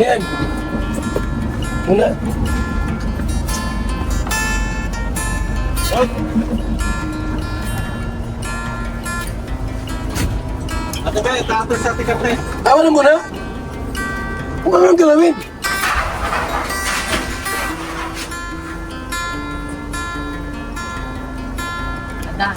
Yan. Muna. Ate ba, itatas sa tika pre. Tawa na muna. Huwag kang galawin. Ada.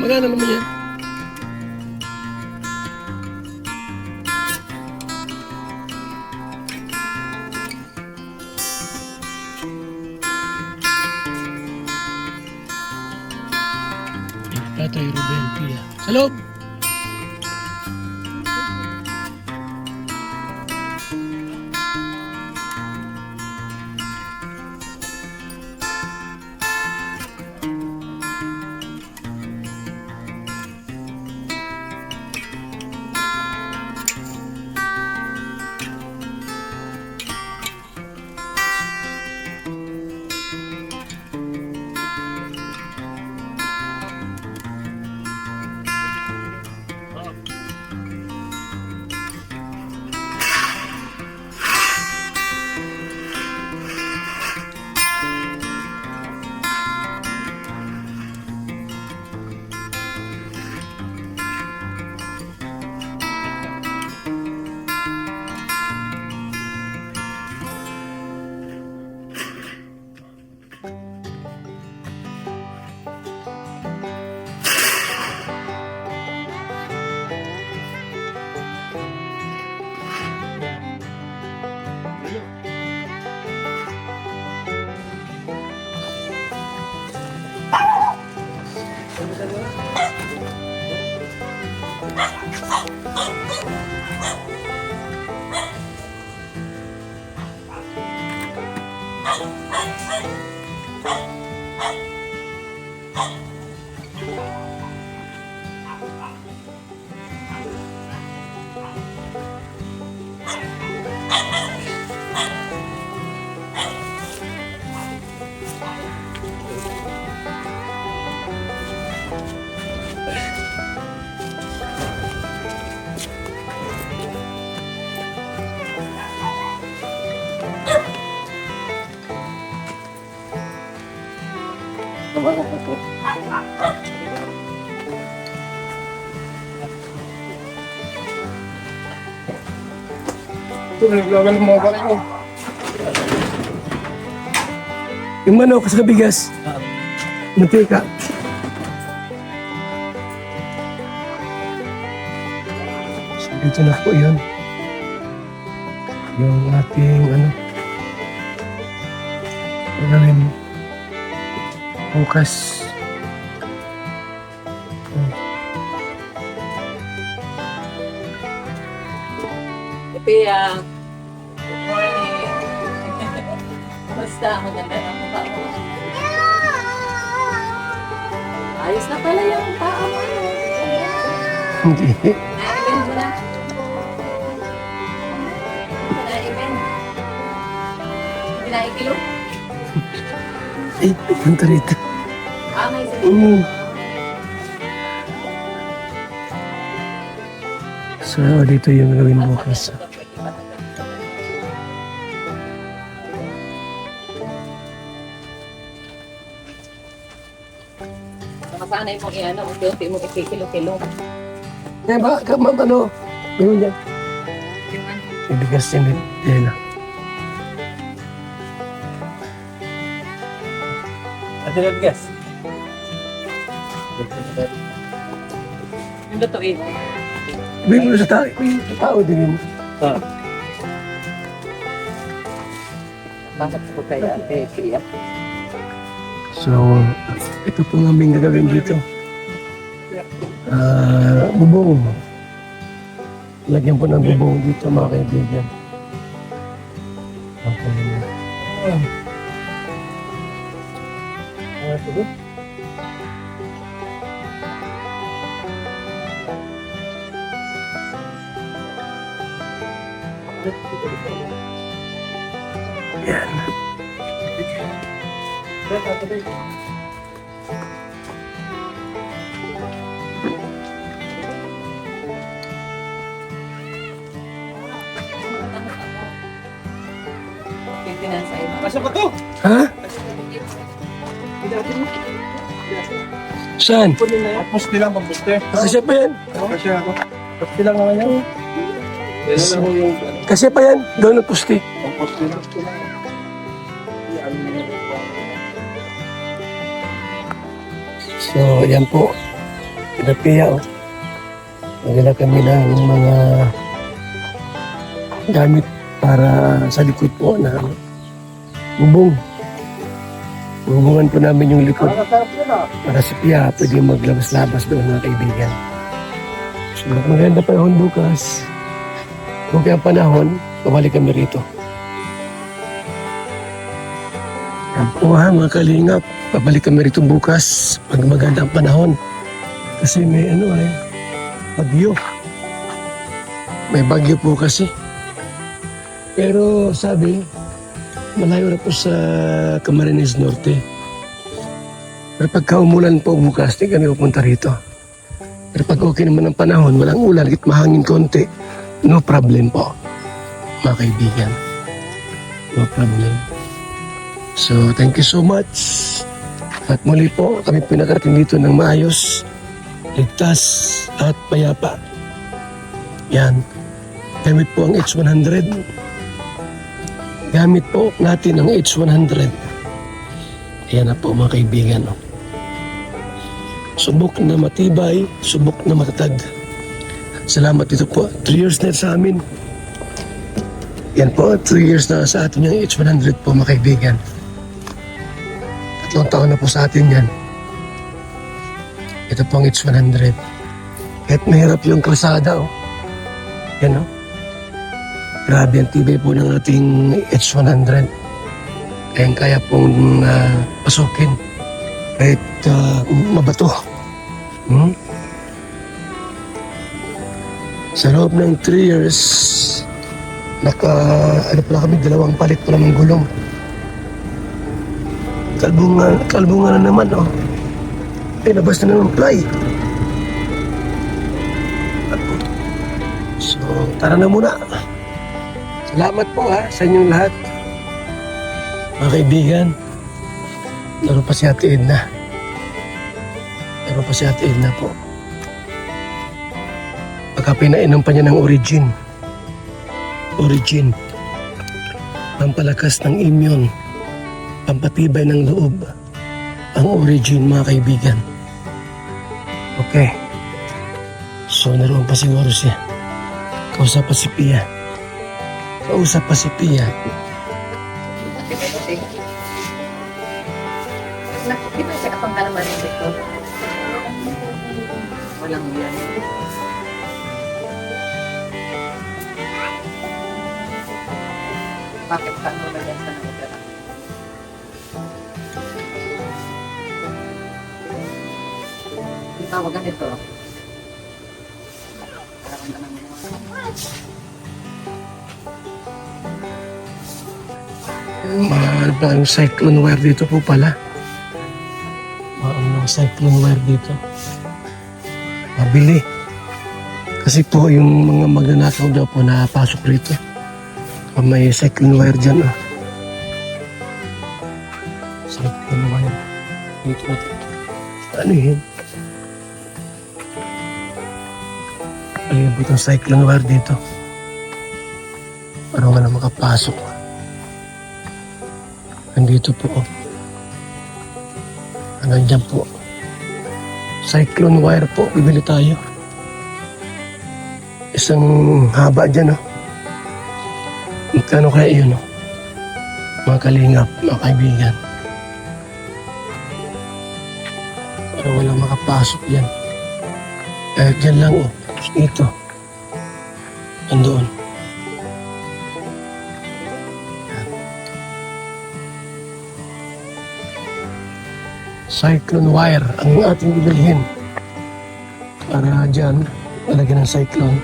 Magana naman yan. Tatay Ruben Pia. Sa loob! Ito, naglagal mo pala ko. Yung manok sa bigas. Mantika. So, dito na po yun. Yung ating gagawin bukas. Pia. Good morning. Basta, maganda ang mukha mo. Ayos na pala yung paa mo. Hindi. Na-event mo na. Na-event. Hindi na-ikilo? Ay, punta rito. May sabihin. So, dito yung gawin bukas. Nakasanay mong iyan, unti-unti mong ikikilo-kilo. Eh, ba? Ano? Gawin yan. Ibigas yan din. Yan na. Ate Rodriguez. Yung lutuin. Ibig mo sa tao. Tao din yun. Bakit po kaya ate Pia? So, ito po ang aming gagawin dito. Bubong. Lagyan po ng bubong dito mga kaibigan. Yan. Pipinansa iba. Asa ba to? Ha? Saan? Pusti lang, pampusti. Kasi pa yan. Kasi ako. Pusti lang naman yan. Yan na lang yung Kasi pa yan. Doon ang pusti. pampusti lang. So, yan po. Pinapiya, oh. Magala kami ng mga gamit para sa likod po na bubong. Bubungan po namin yung likod para si Pia pwede maglabas-labas doon mga kaibigan. So, maganda panahon bukas. Kung kaya panahon, babalik kami rito. Yan po ha, mga kalingap. Babalik kami rito bukas pag magandang panahon. Kasi may bagyo. May bagyo po kasi. Pero sabi, malayo na po sa Camarines Norte. Pero pagka umulan po bukas, di kami pupunta rito. Pero pag okay naman ang panahon, walang ulan, kahit mahangin konti, no problem po, mga kaibigan. No problem. So, thank you so much. At muli po, kami pinakarating dito ng maayos, ligtas at payapa. Yan. Gamit po ang H100. Gamit po natin ang H100. Ayan na po mga kaibigan. Subok na matibay, subok na matatag. Salamat dito po. 3 years na sa amin. Yan po, 3 years na sa atin yung H100 po mga kaibigan. 3 taon na po sa atin yan. Ito po ang H100. Kahit mahirap yung kalsada, oh. Yan, oh. Grabe ang tibay po ng ating H100. Kaya pong pasukin. Kahit mabato. Sa loob ng 3 years, pala kami, 2 palit pala ng gulong. Kalbungan na naman, oh. Ay, nabas na naman ply. So, tara na muna. Salamat po ha, sa inyong lahat. Mga kaibigan, naroon pa si Ate Edna. Naroon pa si Ate Edna po. Pagka pinainom pa niya ng Origin. Origin. Pampalakas ng immune. Pampatibay ng loob. Ang Origin, mga kaibigan. Okay. So, naroon pa siguro siya. Kausap pa si Pia. Kausap pa si Pia. Nakikita siya kapag kalaman dito. Walang yan. Bakit ka ano ba yan sa nakatira? Yung tawagan nito. Parang ka naman. Ang cyclone wire dito po pala. Ang cyclone wire dito. Mabili. Kasi po yung mga magnanakaw daw po napasok rito. May cyclone wire dyan. Oh. Cyclone wire. Dito. Ano yun? Palibot ang cyclone wire dito. Para wala makapasok. Nandito po. Hanggang dyan po. Cyclone wire po. Bibili tayo. Isang haba dyan, oh. Magkano kaya yun, oh? Mga kalingap, mga kaibigan. Para walang makapasok dyan. Kahit dyan lang, oh. Ito. Andoon. cyclone wire ang ating ibilhin. Para dyan, lalagyan ng cyclone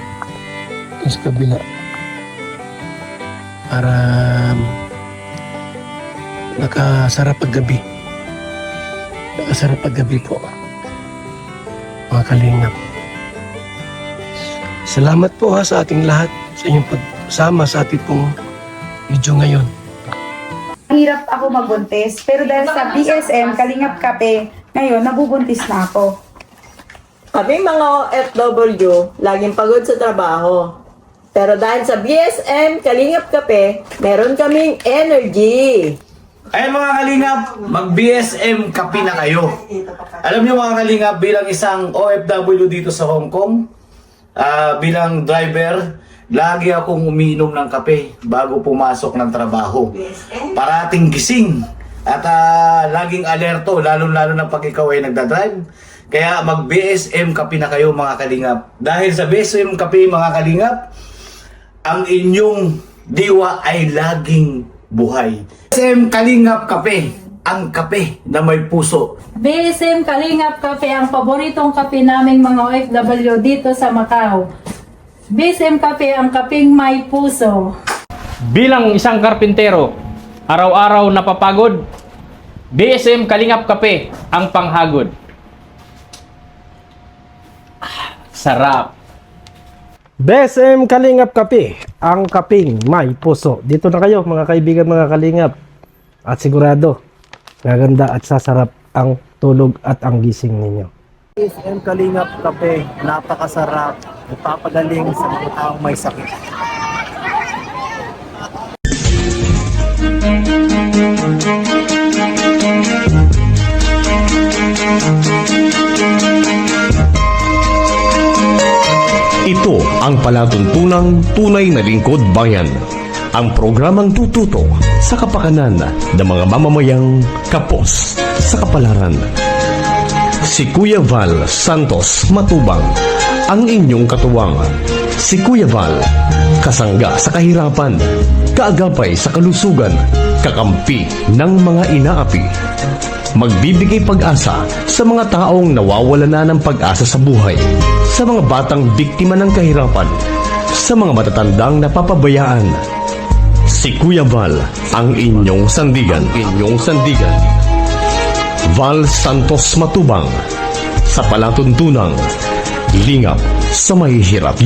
yung sa kabila. Para nakasarap paggabi. Nakasarap paggabi po. Mga kalingap. Salamat po ha sa ating lahat sa inyong pagsama sa ating pong video ngayon. Hirap ako magbuntis, pero dahil sa BSM, Kalingap Kape, ngayon nabubuntis na ako. Kami mga OFW, laging pagod sa trabaho. Pero dahil sa BSM, Kalingap Kape, meron kaming energy. Ayan mga kalingap, mag-BSM kape na kayo. Alam niyo mga kalingap, bilang isang OFW dito sa Hong Kong, bilang driver, lagi akong umiinom ng kape bago pumasok ng trabaho. Parating gising at laging alerto, lalo-lalo na pag ikaw ay nagdadrive. Kaya mag-BSM kape na kayo mga kalingap. Dahil sa BSM kape mga kalingap, ang inyong diwa ay laging buhay. BSM Kalingap Kape, ang kape na may puso. BSM Kalingap Kape ang paboritong kape naming mga OFW dito sa Macau. BSM Kape ang kapeng may puso. Bilang isang karpintero, araw-araw napapagod, BSM Kalingap Kape ang panghagod. Sarap. BSM Kalingap Kape, ang kaping may puso. Dito na kayo mga kaibigan, mga kalingap. At sigurado, gaganda at sasarap ang tulog at ang gising ninyo. BSM Kalingap Kape, napakasarap. Ipapagaling sa mga taong may sakit. Ito ang palatuntunang tunay na lingkod bayan. Ang programang tututo sa kapakanan ng mga mamamayang kapos sa kapalaran. Si Kuya Val Santos Matubang, ang inyong katuwang. Si Kuya Val, kasangga sa kahirapan, kaagapay sa kalusugan, kakampi ng mga inaapi. Magbibigay pag-asa sa mga taong nawawala na ng pag-asa sa buhay, sa mga batang biktima ng kahirapan, sa mga matatandang napapabayaan. Si Kuya Val, ang inyong sandigan. Val Santos Matubang, sa palatuntunang lingap sa mahihirap.